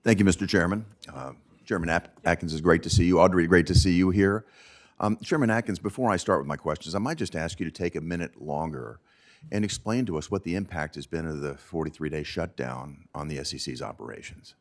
Thank you, Mr. Chairman. Chairman Atkins, is great to see you. Audrey, great to see you here. Chairman Atkins, before I start with my questions, I might just ask you to take a minute longer and explain to us what the impact has been of the 43-day shutdown on the SEC's operations.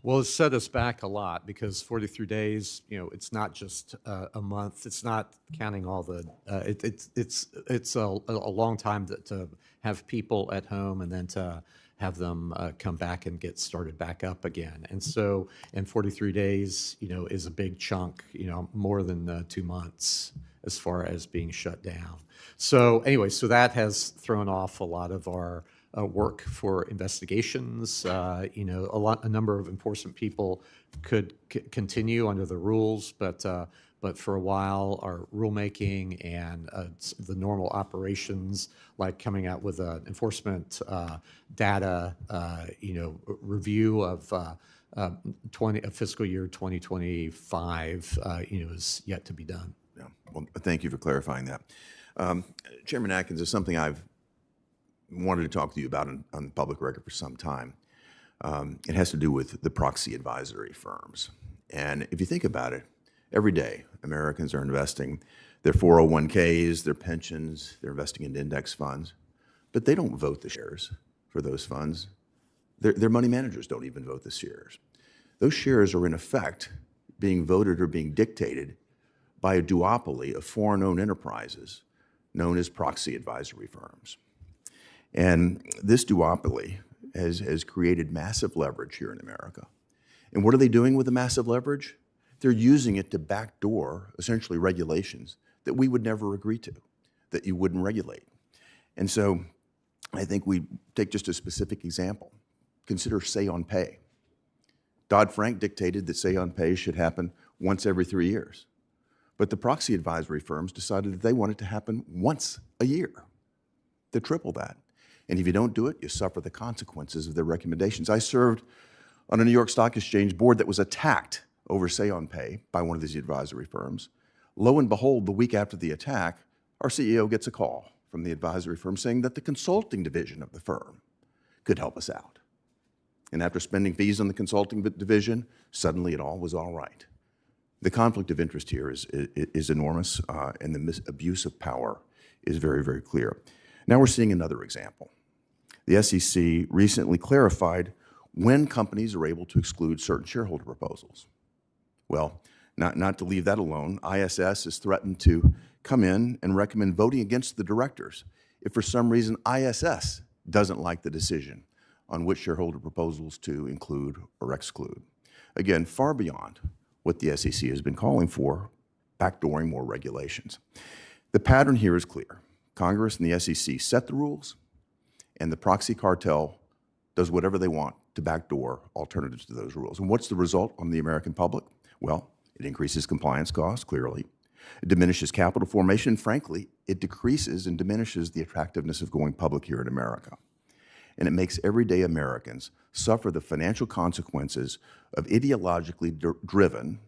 Well, it's set us back a lot because 43 days, it's not just a month. It's not counting all the. It's a long time to have people at home and then to have them come back and get started back up again. And so, in 43 days, is a big chunk. More than 2 months as far as being shut down. So anyway, so that has thrown off a lot of our work for investigations. A number of enforcement people could continue under the rules, but for a while, our rulemaking and the normal operations, like coming out with an enforcement data, review of fiscal year 2025, is yet to be done. Yeah. Well, thank you for clarifying that. Chairman Atkins, is something I've wanted to talk to you about on public record for some time. It has to do with the proxy advisory firms. And if you think about it, every day Americans are investing their 401ks, their pensions, they're investing in index funds, but they don't vote the shares for those funds. Their money managers don't even vote the shares. Those shares are in effect being voted or being dictated by a duopoly of foreign-owned enterprises known as proxy advisory firms. And this duopoly has created massive leverage here in America. And what are they doing with the massive leverage? They're using it to backdoor, essentially, regulations that we would never agree to, that you wouldn't regulate. And so I think we take just a specific example. Consider say-on-pay. Dodd-Frank dictated that say-on-pay should happen once every 3 years. But the proxy advisory firms decided that they want it to happen once a year. They triple that. And if you don't do it, you suffer the consequences of their recommendations. I served on a New York Stock Exchange board that was attacked over say-on-pay by one of these advisory firms. Lo and behold, the week after the attack, our CEO gets a call from the advisory firm saying that the consulting division of the firm could help us out. And after spending fees on the consulting division, suddenly it all was all right. The conflict of interest here is enormous, and the abuse of power is very, very clear. Now we're seeing another example. The SEC recently clarified when companies are able to exclude certain shareholder proposals. Well, not to leave that alone, ISS has threatened to come in and recommend voting against the directors if for some reason ISS doesn't like the decision on which shareholder proposals to include or exclude. Again, far beyond what the SEC has been calling for, backdooring more regulations. The pattern here is clear. Congress and the SEC set the rules, and the proxy cartel does whatever they want to backdoor alternatives to those rules. And what's the result on the American public? Well, it increases compliance costs, clearly. It diminishes capital formation, and frankly, it decreases and diminishes the attractiveness of going public here in America. And it makes everyday Americans suffer the financial consequences of ideologically driven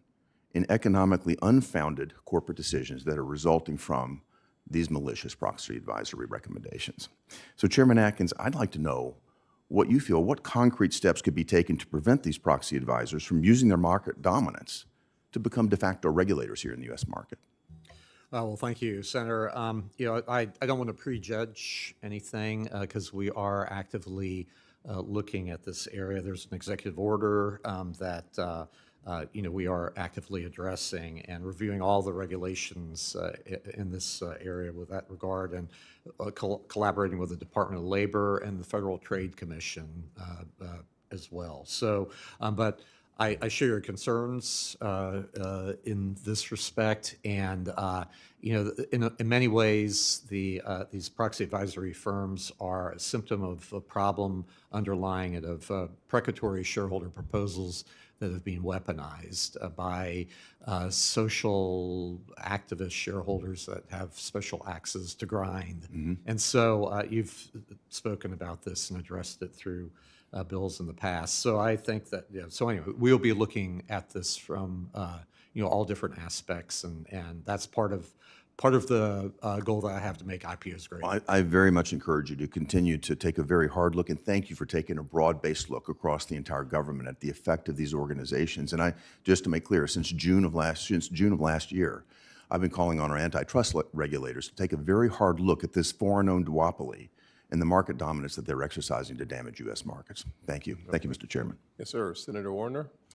and economically unfounded corporate decisions that are resulting from these malicious proxy advisory recommendations. So, Chairman Atkins, I'd like to know what you feel, what concrete steps could be taken to prevent these proxy advisors from using their market dominance to become de facto regulators here in the U.S. market. Well, thank you, Senator. I don't want to prejudge anything because we are actively looking at this area. There's an executive order that we are actively addressing and reviewing all the regulations in this area with that regard, and collaborating with the Department of Labor and the Federal Trade Commission as well. So, but I share your concerns in this respect, and in many ways, these proxy advisory firms are a symptom of a problem underlying it of precatory shareholder proposals that have been weaponized by social activist shareholders that have special axes to grind. Mm-hmm. And so you've spoken about this and addressed it through bills in the past. So I think that, so anyway, we'll be looking at this from, all different aspects, and that's part of part of the goal that I have to make IPOs great. I very much encourage you to continue to take a very hard look, and thank you for taking a broad-based look across the entire government at the effect of these organizations. And just to make clear, since June of last year, I've been calling on our antitrust regulators to take a very hard look at this foreign-owned duopoly and the market dominance that they're exercising to damage U.S. markets. Thank you. Thank you, Mr. Chairman. Yes, sir. Senator Warner.